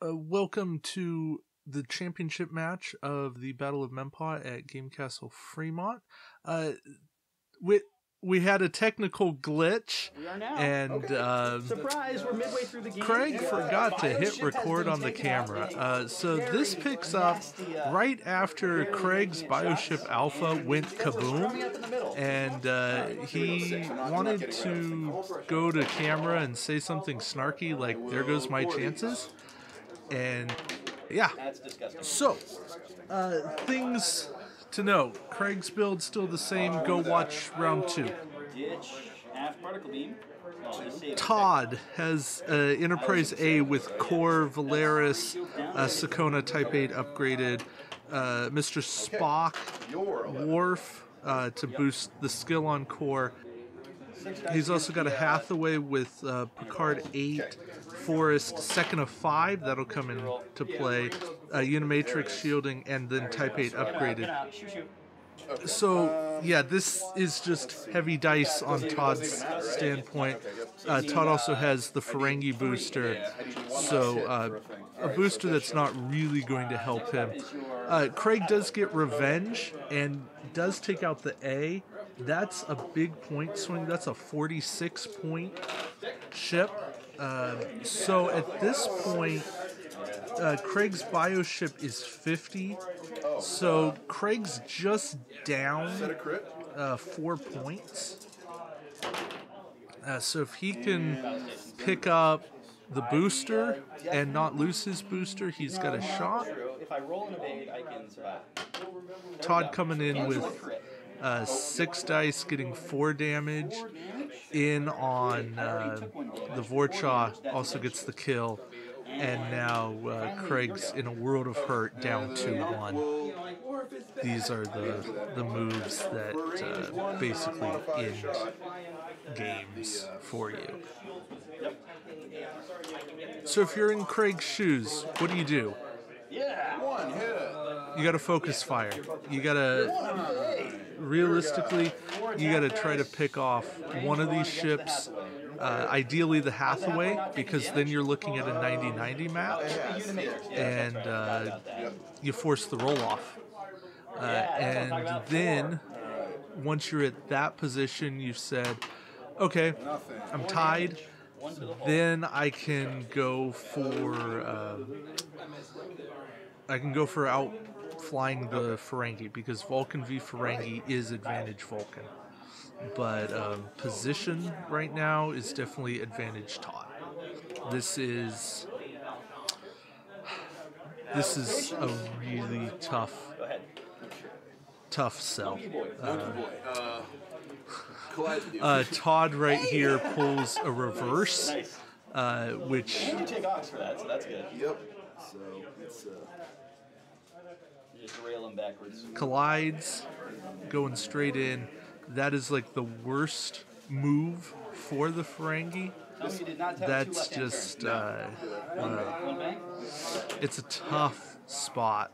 Welcome to the championship match of the Battle of Mempa at Game Castle Fremont. We had a technical glitch. We are now. And surprise, we're midway through the game. Craig forgot to hit record on the camera. So this picks up right after Craig's Bioship Alpha went kaboom, and he wanted to go to camera and say something snarky like, "There goes my chances." And yeah, so things to note. Craig's build still the same. Go watch round 2. Todd has Enterprise A with Core, Valeris, Sakonna Type 8 upgraded, Mr. Spock, Worf to boost the skill on Core. He's also got a Hathaway with Picard 8, Forrest, second of 5, that'll come into play, Unimatrix shielding, and then Type 8 upgraded. So, yeah, this is just heavy dice on Todd's standpoint. Todd also has the Ferengi booster, so a booster that's not really going to help him. Craig does get Revenge and does take out the A. That's a big point swing. That's a 46-point ship. So at this point, Craig's Bioship is 50. So Craig's just down 4 points. So if he can pick up the booster and not lose his booster, he's got a shot. Todd coming in with 6 dice, getting 4 damage. In on the Vorcha also gets the kill. And now Craig's in a world of hurt, down 2-1. These are the moves that basically end games for you. So if you're in Craig's shoes, what do? You gotta focus fire. You gotta, realistically, you gotta try to pick off one of these ships, ideally the Hathaway, because then you're looking at a 90-90 match, and you force the roll-off. And then, once you're at that position, you've said, okay, I'm tied, then I can go for outflying the Ferengi, because Vulcan v Ferengi is advantage Vulcan. But position right now is definitely advantage Todd. This is a really tough sell. Todd right here pulls a reverse, which you take Ox for that, so that's good. Yep. So it's you just rail him backwards. Collides, going straight in. That is like the worst move for the Ferengi. That's just it's a tough spot.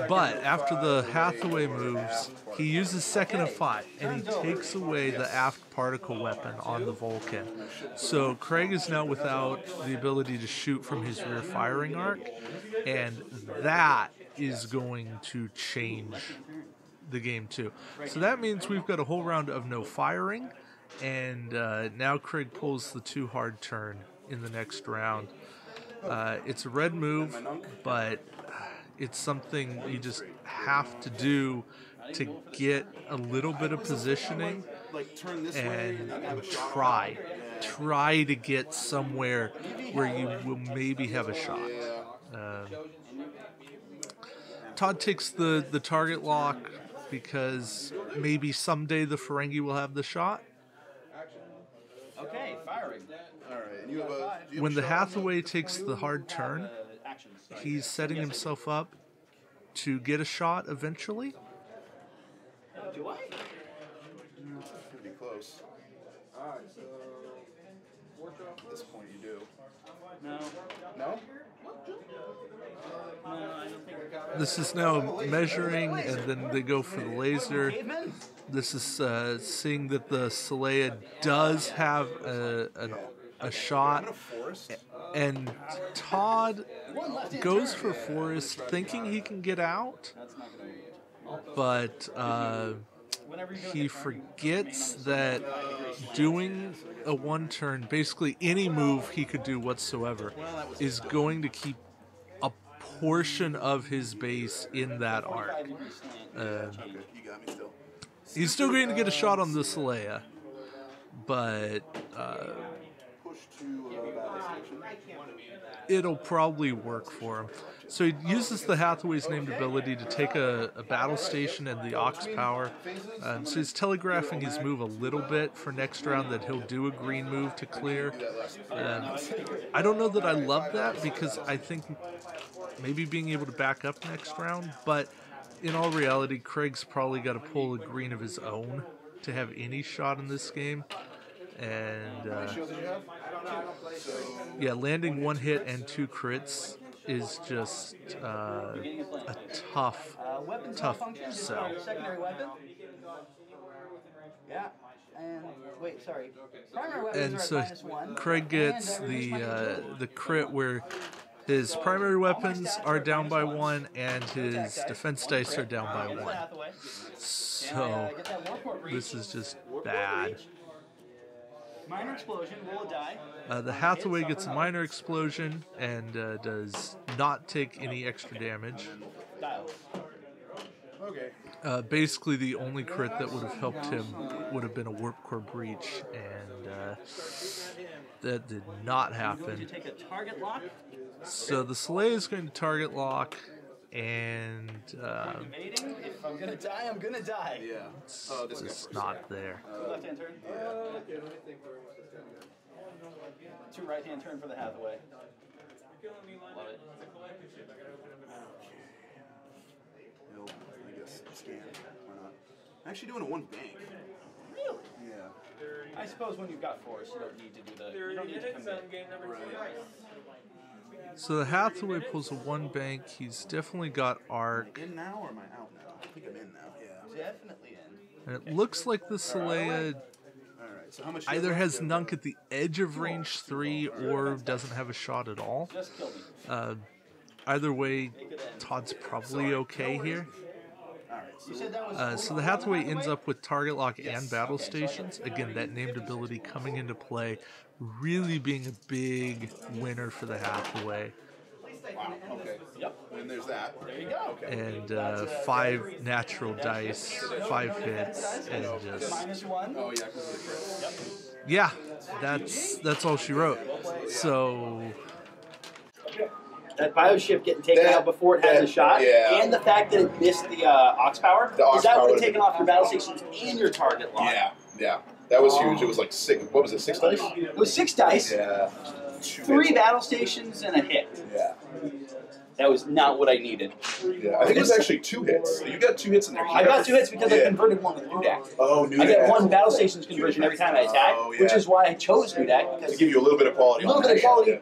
But after the Hathaway moves, he uses second of 5, and he takes away the aft particle weapon on the Vulcan. So Craig is now without the ability to shoot from his rear firing arc, and that is going to change the game too. So that means we've got a whole round of no firing, and now Craig pulls the 2 hard turn in the next round. It's a red move, but it's something you just have to do to get a little bit of positioning and try to get somewhere where you will maybe have a shot. Todd takes the target lock because maybe someday the Ferengi will have the shot. Okay, firing. all right. When the Hathaway takes the hard turn, he's setting himself up to get a shot eventually. Do I? Pretty close. At this point, you do. No. No? No, I don't think This is now measuring, and then they go for the laser. Cavemen? This is seeing that the Seleya does have a shot, Forest? and Todd goes for Forrest, thinking he can get out, That's not going to be but he forgets that doing a one-turn, basically any move he could do whatsoever, is going to keep a portion of his base in that arc. Okay, you got me still. He's still going to get a shot on the Seleya, but Push to battle station. it'll probably work for him. So he uses the Hathaway's named ability to take a battle station and the Ox power. So he's telegraphing his move a little bit for next round, that he'll do a green move to clear. I don't know that I love that, because I think maybe being able to back up next round, but in all reality, Craig's probably got to pull a green of his own to have any shot in this game. And yeah, landing one hit and 2 crits is just a tough sell. Secondary weapon? Yeah. And wait, sorry. Primary weapons And are at so -1. Craig gets the crit where his primary weapons are down by 1 and his defense dice are down by 1. So this is just bad. Minor explosion, roll a die. The Hathaway gets a minor explosion and does not take any extra damage. Dial. Okay. Basically, the only crit that would have helped him would have been a warp core breach, and that did not happen. You take a target lock. So the Seleya is going to target lock, and Evading. If I'm gonna die, I'm gonna die. Yeah. it's just not there. Left hand turn. 2 right hand turn for the Hathaway. Love it. Nope. I guess scan. Why not? I'm actually doing a 1 bank. Really? Yeah. I suppose when you've got force, you don't need to do the. You don't need to commit. Right. So the Hathaway pulls a 1 bank. He's definitely got arc, In now or am I out now? I think I'm in now. Yeah. Definitely in. and it looks like the Seleya All right. So how much? either has Nunk at the edge of range 3 or doesn't have a shot at all. Just kill me. Either way, Todd's probably okay here. You said that was. So the Hathaway ends up with target lock and battle stations. Again, that named ability coming into play, really being a big winner for the Hathaway. Wow. Okay. Yep. And there's that. There you go. And 5 natural dice, 5 hits, and just -1. Oh yeah. 'Cause of the crit. yeah, that's all she wrote. So That Bioship getting taken out before it has a shot, yeah. and the fact that it missed the Ox power, The Ox is that power would have would've taken off your battle stations and your target lock. Yeah. Yeah. That was huge. It was like 6. What was it? 6 dice? It was 6 dice, Yeah. 3 battle stations, and a hit. Yeah. That was not what I needed. Yeah. I think it was actually 2 hits. You got 2 hits in there. I got 2 hits because I converted one with Nudak. Oh, Nudak. I get 1 battle stations conversion every time I attack, which is why I chose Nudak, because to give you a little bit of quality. a little bit of quality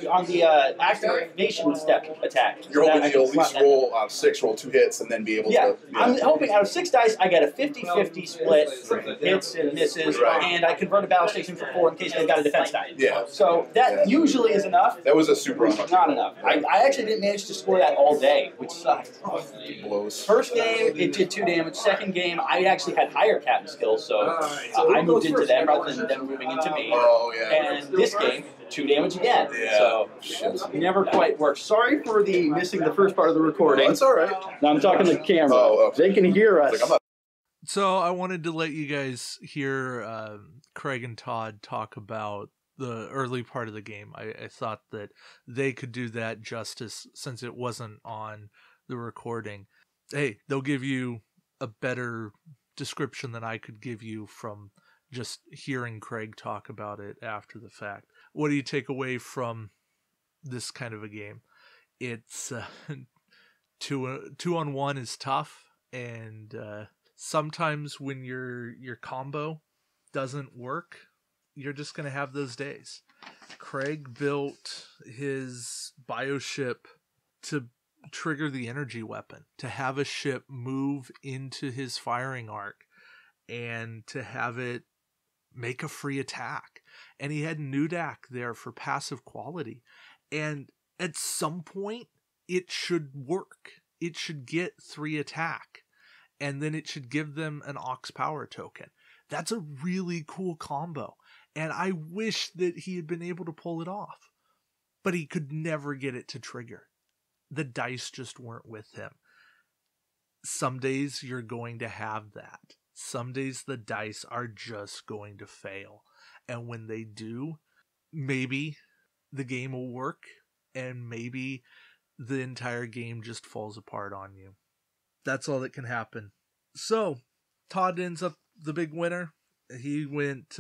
on the activation step attack. You're So hoping that that you'll I at can least slot that. roll 6, roll 2 hits, and then be able Yeah, to. I'm hoping out of 6 dice, I get a 50-50 split for hits and misses, Right. and I convert a battle station for 4 in case they've got a defense die. Yeah. So that usually is enough. That was a super It's unlucky. not enough. I actually didn't manage to score that all day, which sucked. It blows. First game, it did 2 damage. Second game, I actually had higher captain skills, so I moved into them rather than them moving into me. Oh, yeah. And this game, 2 damage again. Yeah. So Shit. never quite worked. Sorry for the missing the first part of the recording. That's all right. Now I'm talking to the camera. Oh, okay. They can hear us. Like, I'm not. So I wanted to let you guys hear Craig and Todd talk about the early part of the game. I thought that they could do that justice since it wasn't on the recording. Hey, they'll give you a better description than I could give you from just hearing Craig talk about it after the fact. What do you take away from this kind of a game? It's 2-on-1 is tough, and sometimes when your combo doesn't work, you're just going to have those days. Craig built his Bioship to trigger the energy weapon, to have a ship move into his firing arc and to have it make a free attack. And he had Ning'tao there for passive quality. And at some point, it should work. It should get 3 attack. And then it should give them an Ox power token. That's a really cool combo. And I wish that he had been able to pull it off. But he could never get it to trigger. The dice just weren't with him. Some days you're going to have that. Some days the dice are just going to fail. And when they do, maybe the game will work. And maybe the entire game just falls apart on you. That's all that can happen. So, Todd ends up the big winner. He went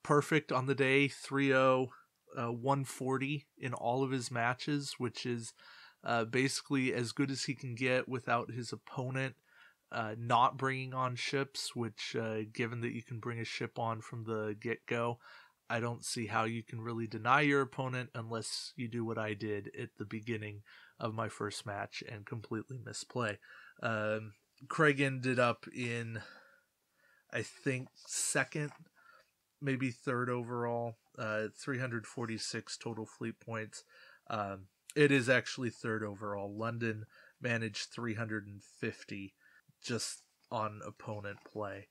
perfect on the day, 3-0, 140 in all of his matches, which is basically as good as he can get without his opponent not bringing on ships, which, given that you can bring a ship on from the get-go, I don't see how you can really deny your opponent unless you do what I did at the beginning of my first match and completely misplay. Craig ended up in, I think, second, maybe third overall, 346 total fleet points. It is actually third overall. London managed 350 just on opponent play.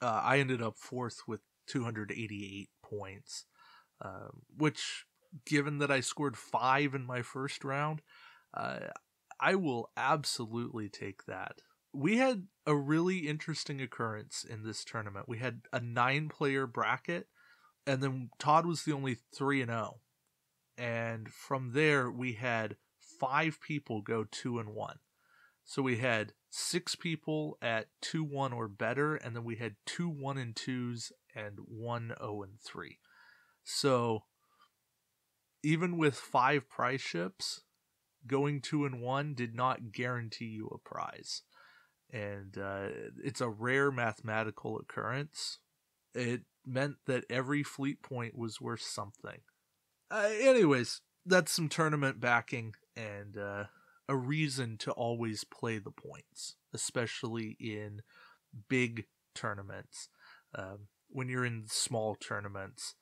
I ended up fourth with 288 points, which, given that I scored 5 in my first round, I will absolutely take that. We had a really interesting occurrence in this tournament. We had a 9-player bracket, and then Todd was the only 3-0. And from there, we had 5 people go 2-1. So we had 6 people at 2-1 or better, and then we had 2 1-2s and 1 0-3. So even with 5 prize ships, going 2-1 did not guarantee you a prize. And it's a rare mathematical occurrence. It meant that every fleet point was worth something. Anyways, that's some tournament backing and a reason to always play the points, especially in big tournaments. When you're in small tournaments,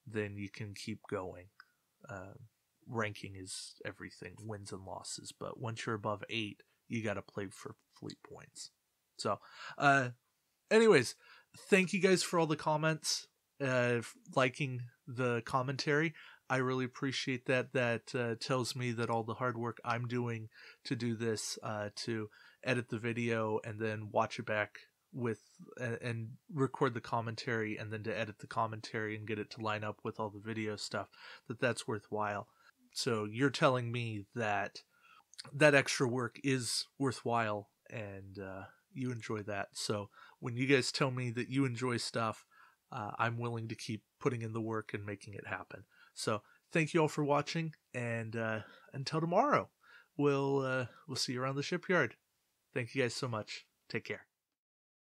then you can keep going. Ranking is everything, wins and losses. But once you're above 8, you got to play for fleet points. So, anyways, thank you guys for all the comments, liking the commentary. I really appreciate that. That tells me that all the hard work I'm doing to do this, to edit the video and then watch it back with and record the commentary and then to edit the commentary and get it to line up with all the video stuff, that's worthwhile. So you're telling me that that extra work is worthwhile and you enjoy that. So when you guys tell me that you enjoy stuff, I'm willing to keep putting in the work and making it happen. So thank you all for watching, and until tomorrow, we'll see you around the shipyard. Thank you guys so much. Take care.